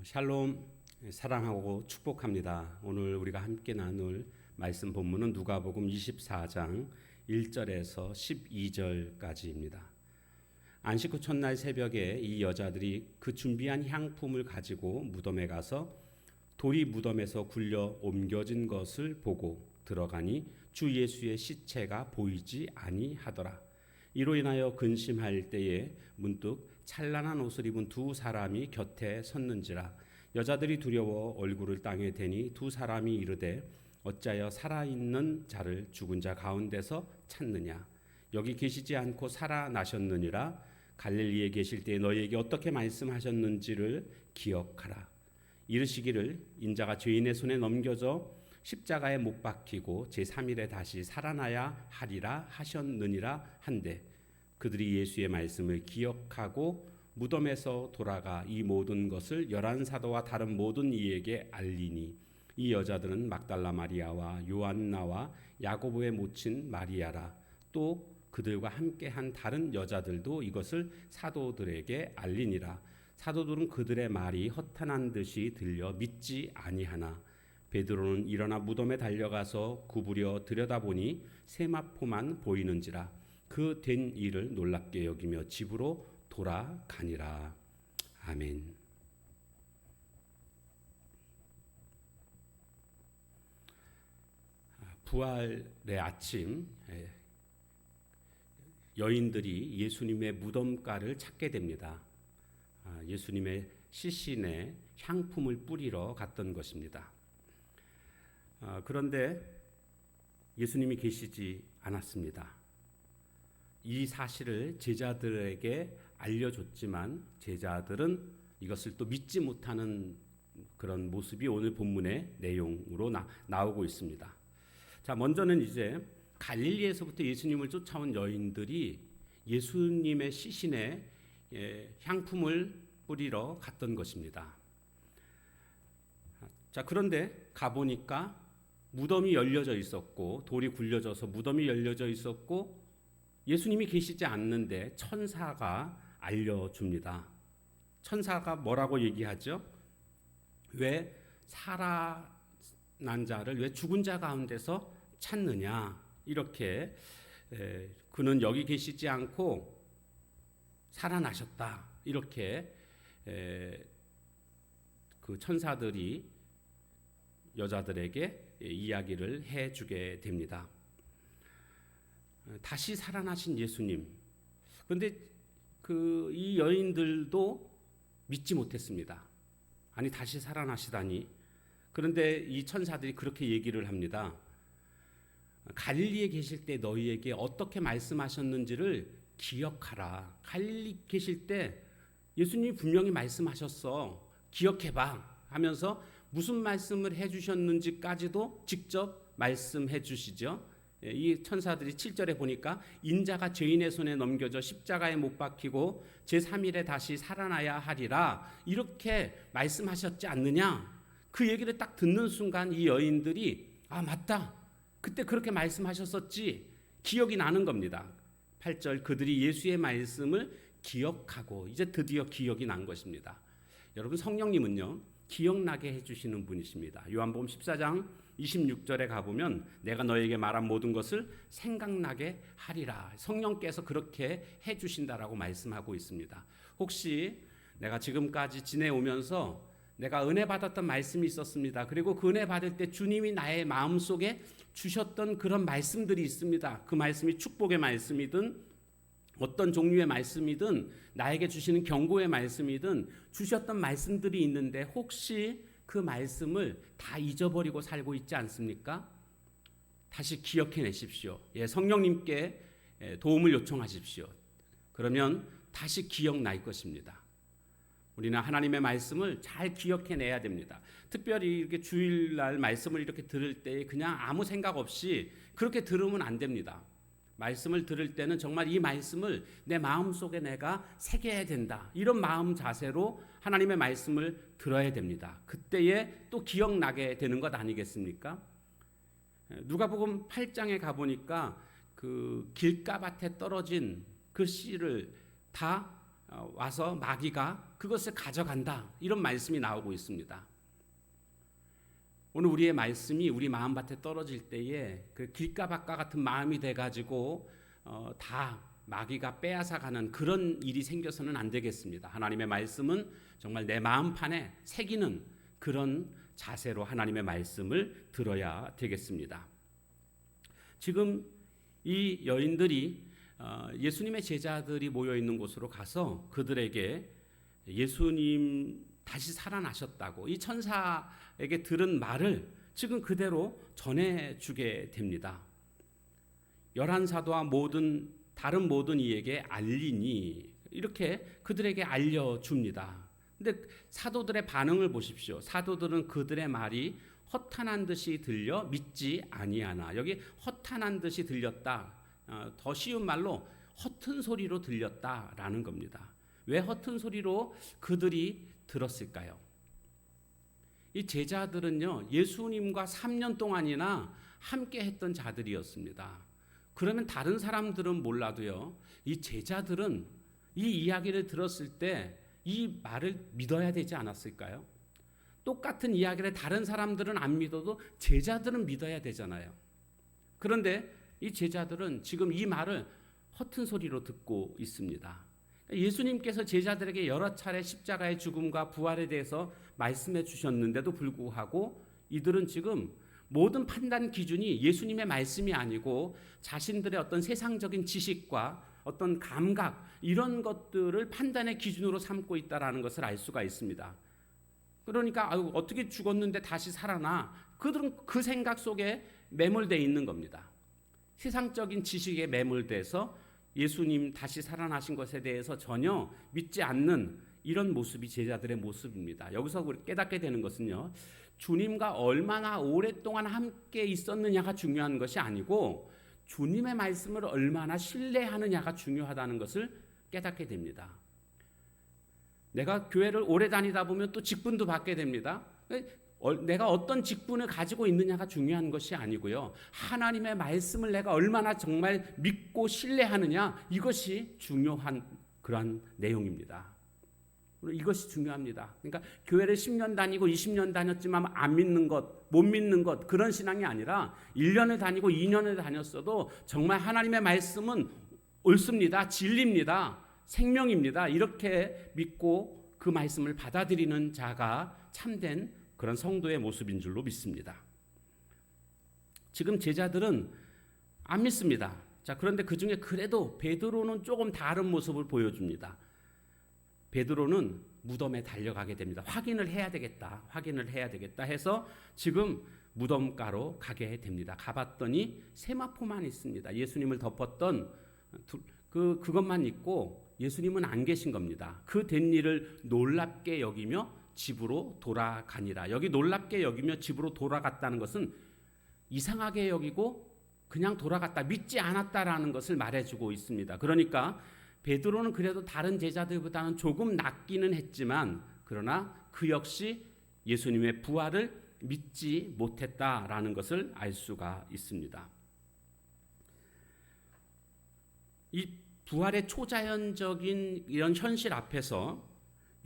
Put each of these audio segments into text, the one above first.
샬롬, 사랑하고 축복합니다. 오늘 우리가 함께 나눌 말씀 본문은 누가복음 24장 1절에서 12절까지입니다. 안식 후 첫날 새벽에 이 여자들이 그 준비한 향품을 가지고 무덤에 가서 돌이 무덤에서 굴려 옮겨진 것을 보고 들어가니 주 예수의 시체가 보이지 아니하더라. 이로 인하여 근심할 때에 문득 찬란한 옷을 입은 두 사람이 곁에 섰는지라. 여자들이 두려워 얼굴을 땅에 대니 두 사람이 이르되 어찌하여 살아있는 자를 죽은 자 가운데서 찾느냐. 여기 계시지 않고 살아나셨느니라. 갈릴리에 계실 때 너희에게 어떻게 말씀하셨는지를 기억하라. 이르시기를 인자가 죄인의 손에 넘겨져 십자가에 못 박히고 제3일에 다시 살아나야 하리라 하셨느니라 한데 그들이 예수의 말씀을 기억하고 무덤에서 돌아가 이 모든 것을 열한 사도와 다른 모든 이에게 알리니 이 여자들은 막달라 마리아와 요한나와 야고보의 모친 마리아라. 또 그들과 함께한 다른 여자들도 이것을 사도들에게 알리니라. 사도들은 그들의 말이 허탄한 듯이 들려 믿지 아니하나 베드로는 일어나 무덤에 달려가서 구부려 들여다보니 세마포만 보이는지라. 그 된 일을 놀랍게 여기며 집으로 돌아가니라. 아멘. 부활의 아침, 여인들이 예수님의 무덤가를 찾게 됩니다. 예수님의 시신에 향품을 뿌리러 갔던 것입니다. 그런데 예수님이 계시지 않았습니다. 이 사실을 제자들에게 알려줬지만 제자들은 이것을 또 믿지 못하는 그런 모습이 오늘 본문의 내용으로 나오고 있습니다. 자, 먼저는 이제 갈릴리에서부터 예수님을 쫓아온 여인들이 예수님의 시신에 향품을 뿌리러 갔던 것입니다. 자, 그런데 가보니까 무덤이 열려져 있었고 돌이 굴려져서 무덤이 열려져 있었고 예수님이 계시지 않는데 천사가 알려줍니다. 천사가 뭐라고 얘기하죠? 왜 살아난 자를 왜 죽은 자 가운데서 찾느냐? 이렇게 그는 여기 계시지 않고 살아나셨다. 이렇게 그 천사들이 여자들에게 이야기를 해주게 됩니다. 다시 살아나신 예수님. 그런데 이 여인들도 믿지 못했습니다. 아니 다시 살아나시다니. 그런데 이 천사들이 그렇게 얘기를 합니다. 갈릴리에 계실 때 너희에게 어떻게 말씀하셨는지를 기억하라. 갈릴리 계실 때 예수님이 분명히 말씀하셨어. 기억해봐 하면서 무슨 말씀을 해주셨는지까지도 직접 말씀해 주시죠. 이 천사들이 7절에 보니까 인자가 죄인의 손에 넘겨져 십자가에 못 박히고 제3일에 다시 살아나야 하리라 이렇게 말씀하셨지 않느냐. 그 얘기를 딱 듣는 순간 이 여인들이 아 맞다. 그때 그렇게 말씀하셨었지. 기억이 나는 겁니다. 8절 그들이 예수의 말씀을 기억하고 이제 드디어 기억이 난 것입니다. 여러분 성령님은요. 기억나게 해주시는 분이십니다. 요한복음 14장 26절에 가보면 내가 너에게 말한 모든 것을 생각나게 하리라. 성령께서 그렇게 해주신다라고 말씀하고 있습니다. 혹시 내가 지금까지 지내오면서 내가 은혜 받았던 말씀이 있었습니다. 그리고 그 은혜 받을 때 주님이 나의 마음속에 주셨던 그런 말씀들이 있습니다. 그 말씀이 축복의 말씀이든 어떤 종류의 말씀이든 나에게 주시는 경고의 말씀이든 주셨던 말씀들이 있는데 혹시 그 말씀을 다 잊어버리고 살고 있지 않습니까? 다시 기억해내십시오. 성령님께 도움을 요청하십시오. 그러면 다시 기억날 것입니다. 우리는 하나님의 말씀을 잘 기억해내야 됩니다. 특별히 이렇게 주일날 말씀을 이렇게 들을 때 그냥 아무 생각 없이 그렇게 들으면 안 됩니다. 말씀을 들을 때는 정말 이 말씀을 내 마음속에 내가 새겨야 된다. 이런 마음 자세로 하나님의 말씀을 들어야 됩니다. 그때에 또 기억나게 되는 것 아니겠습니까? 누가복음 8장에 가보니까 그 길가밭에 떨어진 그 씨를 다 와서 마귀가 그것을 가져간다. 이런 말씀이 나오고 있습니다. 오늘 우리의 말씀이 우리 마음밭에 떨어질 때에 그 길가밭과 같은 마음이 돼가지고 다 마귀가 빼앗아가는 그런 일이 생겨서는 안 되겠습니다. 하나님의 말씀은 정말 내 마음판에 새기는 그런 자세로 하나님의 말씀을 들어야 되겠습니다. 지금 이 여인들이 예수님의 제자들이 모여 있는 곳으로 가서 그들에게 예수님 다시 살아나셨다고 이 천사에게 들은 말을 지금 그대로 전해주게 됩니다. 11사도와 다른 모든 이에게 알리니 이렇게 그들에게 알려줍니다. 근데 사도들의 반응을 보십시오. 사도들은 그들의 말이 허탄한 듯이 들려 믿지 아니하나. 여기 허탄한 듯이 들렸다. 더 쉬운 말로 허튼 소리로 들렸다라는 겁니다. 왜 허튼 소리로 그들이 들었을까요? 이 제자들은요, 예수님과 3년 동안이나 함께 했던 자들이었습니다. 그러면 다른 사람들은 몰라도요, 이 제자들은 이 이야기를 들었을 때 이 말을 믿어야 되지 않았을까요? 똑같은 이야기를 다른 사람들은 안 믿어도 제자들은 믿어야 되잖아요. 그런데 이 제자들은 지금 이 말을 허튼 소리로 듣고 있습니다. 예수님께서 제자들에게 여러 차례 십자가의 죽음과 부활에 대해서 말씀해 주셨는데도 불구하고 이들은 지금 모든 판단 기준이 예수님의 말씀이 아니고 자신들의 어떤 세상적인 지식과 어떤 감각 이런 것들을 판단의 기준으로 삼고 있다는 것을 알 수가 있습니다. 그러니까 어떻게 죽었는데 다시 살아나? 그들은 그 생각 속에 매몰되어 있는 겁니다. 세상적인 지식에 매몰돼서 예수님 다시 살아나신 것에 대해서 전혀 믿지 않는 이런 모습이 제자들의 모습입니다. 여기서 깨닫게 되는 것은요, 주님과 얼마나 오랫동안 함께 있었느냐가 중요한 것이 아니고 주님의 말씀을 얼마나 신뢰하느냐가 중요하다는 것을 깨닫게 됩니다. 내가 교회를 오래 다니다 보면 또 직분도 받게 됩니다. 내가 어떤 직분을 가지고 있느냐가 중요한 것이 아니고요, 하나님의 말씀을 내가 얼마나 정말 믿고 신뢰하느냐, 이것이 중요한 그러한 내용입니다. 이것이 중요합니다. 그러니까 교회를 10년 다니고 20년 다녔지만 안 믿는 것, 못 믿는 것, 그런 신앙이 아니라 1년을 다니고 2년을 다녔어도 정말 하나님의 말씀은 옳습니다, 진리입니다, 생명입니다, 이렇게 믿고 그 말씀을 받아들이는 자가 참된 그런 성도의 모습인 줄로 믿습니다. 지금 제자들은 안 믿습니다. 자, 그런데 그 중에 그래도 베드로는 조금 다른 모습을 보여줍니다. 베드로는 무덤에 달려가게 됩니다. 확인을 해야 되겠다 해서 지금 무덤가로 가게 됩니다. 가봤더니 세마포만 있습니다. 예수님을 덮었던 그것만 있고 예수님은 안 계신 겁니다. 그 된 일을 놀랍게 여기며 집으로 돌아가니라. 여기 놀랍게 여기며 집으로 돌아갔다는 것은 이상하게 여기고 그냥 돌아갔다, 믿지 않았다라는 것을 말해주고 있습니다. 그러니까 베드로는 그래도 다른 제자들보다는 조금 낫기는 했지만 그러나 그 역시 예수님의 부활을 믿지 못했다라는 것을 알 수가 있습니다. 이 부활의 초자연적인 이런 현실 앞에서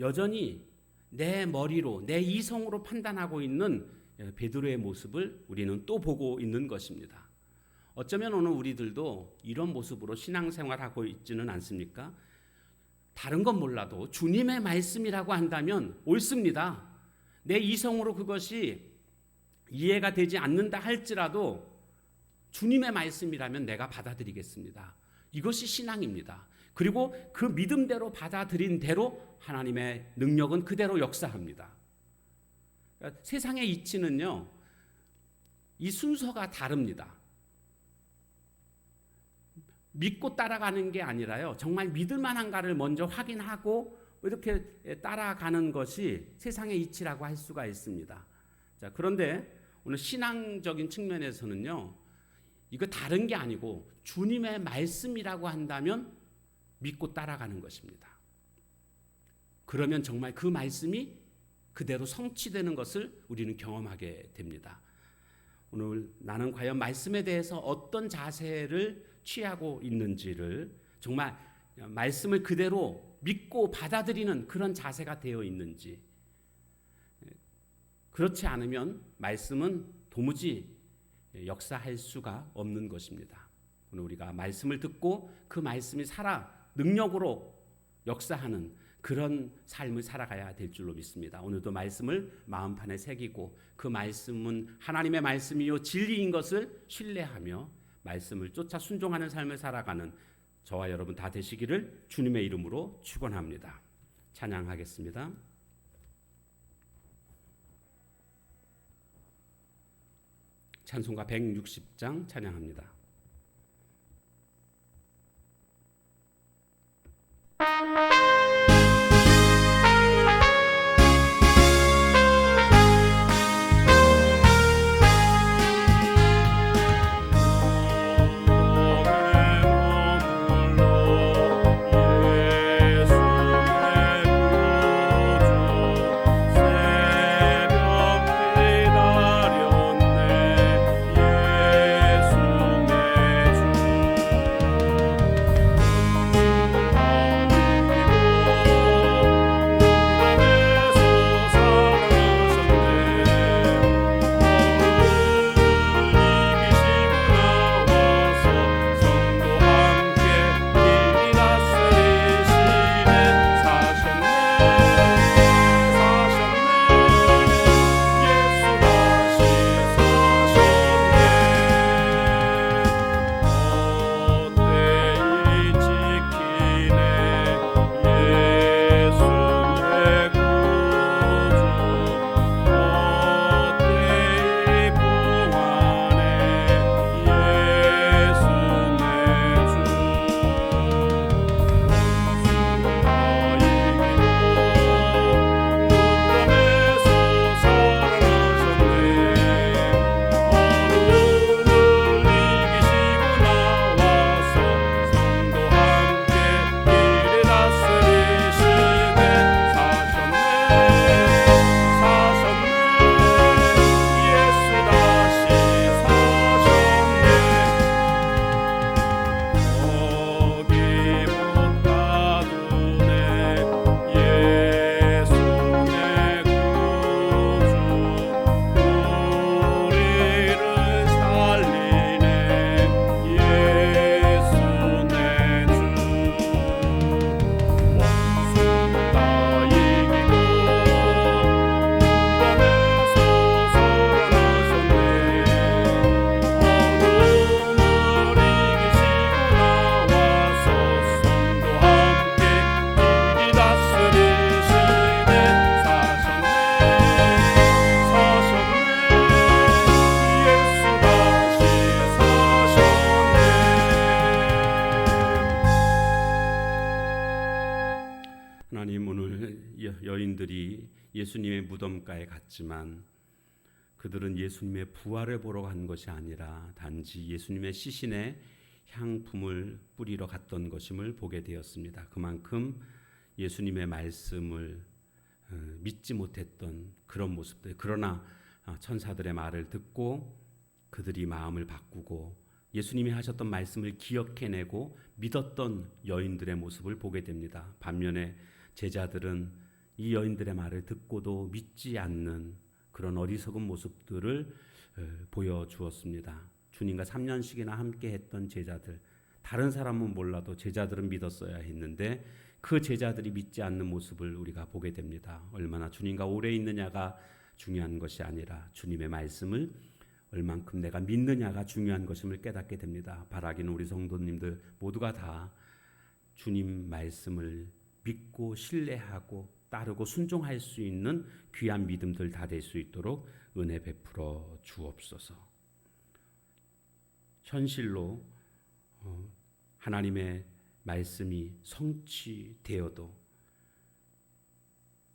여전히 내 머리로, 내 이성으로 판단하고 있는 베드로의 모습을 우리는 또 보고 있는 것입니다. 어쩌면 오늘 우리들도 이런 모습으로 신앙생활하고 있지는 않습니까? 다른 건 몰라도 주님의 말씀이라고 한다면 옳습니다. 내 이성으로 그것이 이해가 되지 않는다 할지라도 주님의 말씀이라면 내가 받아들이겠습니다. 이것이 신앙입니다. 그리고 그 믿음대로 받아들인 대로 하나님의 능력은 그대로 역사합니다. 그러니까 세상의 이치는요, 이 순서가 다릅니다. 믿고 따라가는 게 아니라요, 정말 믿을 만한가를 먼저 확인하고 이렇게 따라가는 것이 세상의 이치라고 할 수가 있습니다. 자, 그런데 오늘 신앙적인 측면에서는요, 이거 다른 게 아니고 주님의 말씀이라고 한다면 믿고 따라가는 것입니다. 그러면 정말 그 말씀이 그대로 성취되는 것을 우리는 경험하게 됩니다. 오늘 나는 과연 말씀에 대해서 어떤 자세를 취하고 있는지를 정말 말씀을 그대로 믿고 받아들이는 그런 자세가 되어 있는지, 그렇지 않으면 말씀은 도무지 역사할 수가 없는 것입니다. 오늘 우리가 말씀을 듣고 그 말씀이 살아 능력으로 역사하는 그런 삶을 살아가야 될 줄로 믿습니다. 오늘도 말씀을 마음판에 새기고 그 말씀은 하나님의 말씀이요 진리인 것을 신뢰하며 말씀을 쫓아 순종하는 삶을 살아가는 저와 여러분 다 되시기를 주님의 이름으로 축원합니다. 찬양하겠습니다. 찬송가 160장 찬양합니다. 하나님, 오늘 여인들이 예수님의 무덤가에 갔지만 그들은 예수님의 부활을 보러 간 것이 아니라 단지 예수님의 시신에 향품을 뿌리러 갔던 것임을 보게 되었습니다. 그만큼 예수님의 말씀을 믿지 못했던 그런 모습들, 그러나 천사들의 말을 듣고 그들이 마음을 바꾸고 예수님이 하셨던 말씀을 기억해내고 믿었던 여인들의 모습을 보게 됩니다. 반면에 제자들은 이 여인들의 말을 듣고도 믿지 않는 그런 어리석은 모습들을 보여주었습니다. 주님과 3년씩이나 함께 했던 제자들, 다른 사람은 몰라도 제자들은 믿었어야 했는데 그 제자들이 믿지 않는 모습을 우리가 보게 됩니다. 얼마나 주님과 오래 있느냐가 중요한 것이 아니라 주님의 말씀을 얼만큼 내가 믿느냐가 중요한 것임을 깨닫게 됩니다. 바라기는 우리 성도님들 모두가 다 주님 말씀을 믿고 신뢰하고 따르고 순종할 수 있는 귀한 믿음들 다 될 수 있도록 은혜 베풀어 주옵소서. 현실로 하나님의 말씀이 성취되어도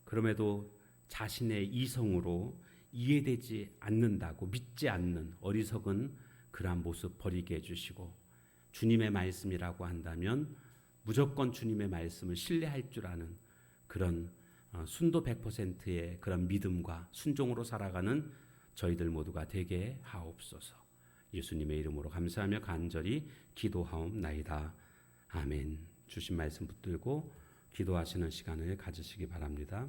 그럼에도 자신의 이성으로 이해되지 않는다고 믿지 않는 어리석은 그러한 모습 버리게 해주시고, 주님의 말씀이라고 한다면 무조건 주님의 말씀을 신뢰할 줄 아는 그런 순도 100%의 그런 믿음과 순종으로 살아가는 저희들 모두가 되게 하옵소서. 예수님의 이름으로 감사하며 간절히 기도하옵나이다. 아멘. 주신 말씀 붙들고 기도하시는 시간을 가지시기 바랍니다.